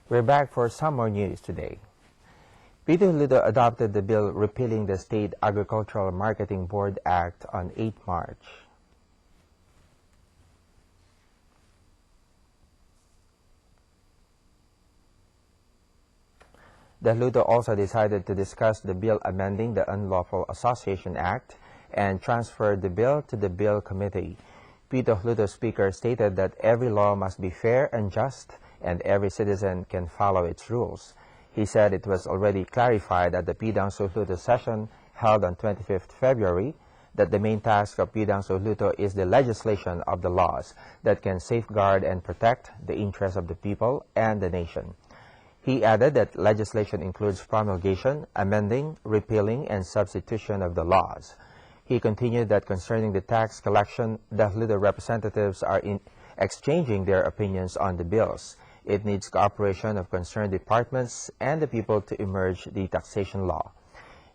We're back for some more news today. Pyithu Hluttaw adopted the bill repealing the State Agricultural Marketing Board Act on 8 March. The Hluttaw also decided to discuss the bill amending the Unlawful Association Act and transferred the bill to the Bill Committee. Pyithu Hluttaw Speaker stated that every law must be fair and just, and every citizen can follow its rules. He said it was already clarified at the Pyithu Hluttaw session held on 25th February that the main task of Pyithu Hluttaw is the legislation of the laws that can safeguard and protect the interests of the people and the nation. He added that legislation includes promulgation, amending, repealing, and substitution of the laws. He continued that concerning the tax collection, the Hluttaw representatives are exchanging their opinions on the bills. It needs cooperation of concerned departments and the people to emerge the taxation law.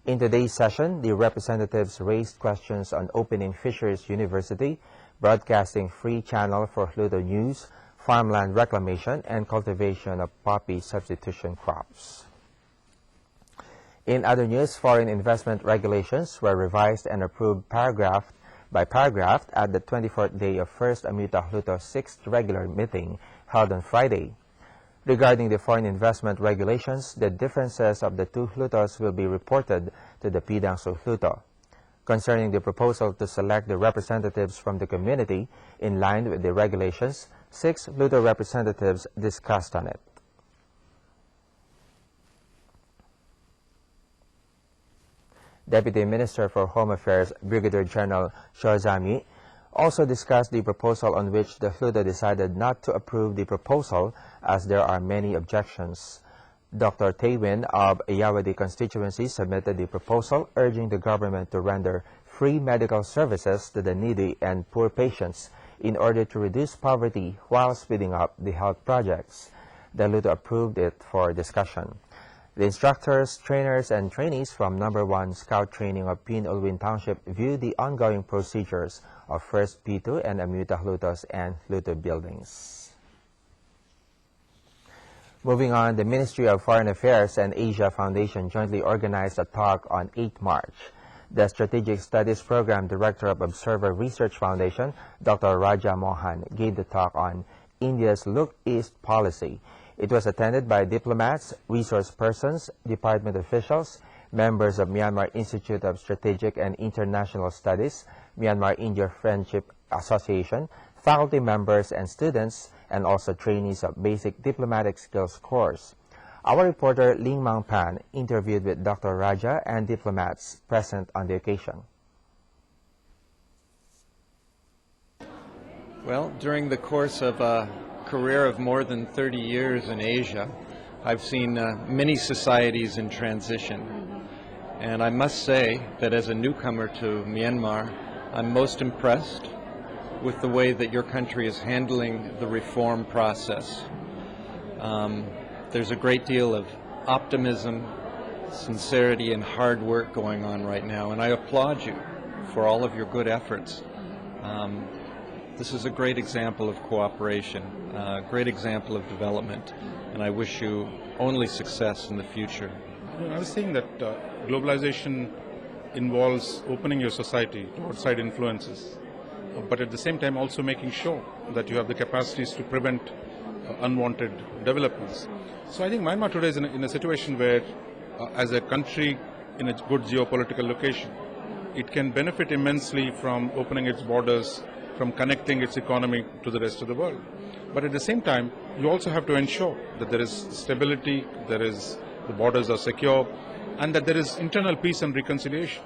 In today's session, the representatives raised questions on opening Fisheries University, broadcasting free channel for Hluttaw news, farmland reclamation, and cultivation of poppy substitution crops. In other news, foreign investment regulations were revised and approved paragraph by paragraph at the 24th day of First Amyotha Hluttaw 6th regular meeting held on Friday. Regarding the foreign investment regulations, the differences of the two Hluttaws will be reported to the Pyithu Hluttaw. Concerning the proposal to select the representatives from the community in line with the regulations, 6 Hluttaw representatives discussed on it. Deputy Minister for Home Affairs, Brigadier General Jamias, also discussed the proposal on which the Hluttaw decided not to approve the proposal as there are many objections. Dr. Taywin of Ayawadi constituency submitted the proposal urging the government to render free medical services to the needy and poor patients in order to reduce poverty while speeding up the health projects. The Hluttaw approved it for discussion. The instructors, trainers, and trainees from No. 1 Scout Training of Pinolwin Township viewed the ongoing procedures of First Pyithu and Amyotha Hluttaws and Hluttaw buildings. Moving on, the Ministry of Foreign Affairs and Asia Foundation jointly organized a talk on 8 March. The Strategic Studies Program Director of Observer Research Foundation, Dr. Raja Mohan, gave the talk on India's Look East policy. It was attended by diplomats, resource persons, department officials, members of Myanmar Institute of Strategic and International Studies, Myanmar-India Friendship Association, faculty members and students, and also trainees of Basic Diplomatic Skills course. Our reporter Ling Mang Pan interviewed with Dr. Raja and diplomats present on the occasion. Well, during the course of a career of more than 30 years in Asia, I've seen many societies in transition. And I must say that as a newcomer to Myanmar, I'm most impressed with the way that your country is handling the reform process. There's a great deal of optimism, sincerity, and hard work going on right now, and I applaud you for all of your good efforts. This is a great example of cooperation, a great example of development, and I wish you only success in the future. I was saying that globalization involves opening your society to outside influences, but at the same time also making sure that you have the capacities to prevent unwanted developments. So I think Myanmar today is in a situation where, as a country in a good geopolitical location, it can benefit immensely from opening its borders, from connecting its economy to the rest of the world. But at the same time, you also have to ensure that there is stability, the borders are secure, and that there is internal peace and reconciliation.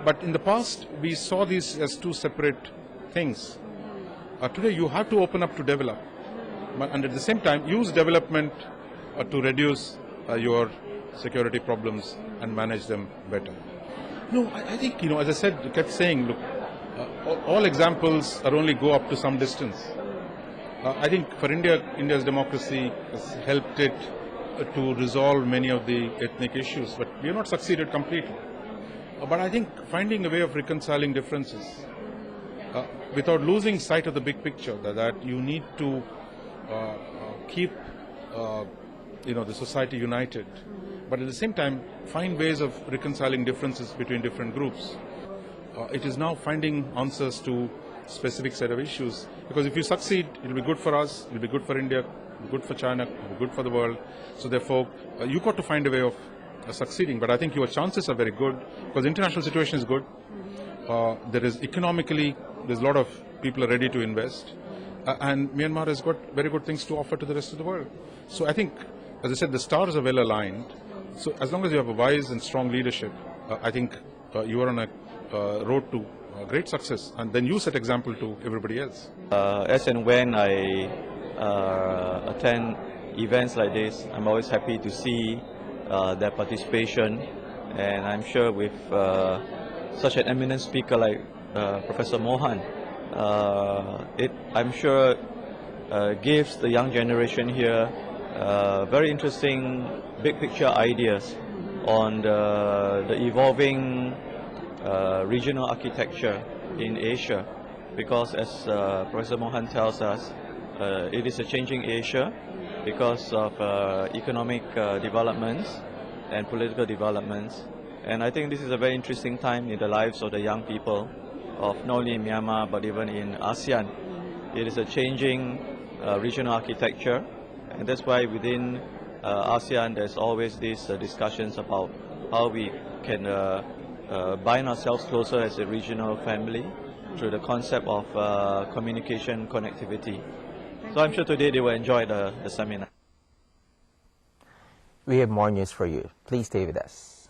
But in the past, we saw these as two separate things. Today, you have to open up to develop, and at the same time, use development to reduce your security problems and manage them better. No, I think, as I said, I kept saying, look, all examples are only go up to some distance. I think for India's democracy has helped it to resolve many of the ethnic issues, but we have not succeeded completely. But I think finding a way of reconciling differences without losing sight of the big picture, that you need to keep the society united, but at the same time find ways of reconciling differences between different groups. It is now finding answers to specific set of issues, because if you succeed, it will be good for us, it will be good for India, good for China, good for the world. So therefore, you got to find a way of succeeding. But I think your chances are very good, because the international situation is good. There is economically, there's a lot of people are ready to invest, and Myanmar has got very good things to offer to the rest of the world. So I think, as I said, the stars are well aligned. So as long as you have a wise and strong leadership, I think you are on a road to great success, and then you set example to everybody else. As and when I attend events like this, I'm always happy to see their participation, and I'm sure with such an eminent speaker like Professor Mohan, I'm sure gives the young generation here very interesting big picture ideas on the evolving regional architecture in Asia, because as Professor Mohan tells us, it is a changing Asia because of economic developments and political developments. And I think this is a very interesting time in the lives of the young people of not only in Myanmar but even in ASEAN. It is a changing regional architecture, and that's why within ASEAN there's always these discussions about how we can bind ourselves closer as a regional family through the concept of communication connectivity. So I'm sure today they will enjoy the seminar. We have more news for you. Please stay with us.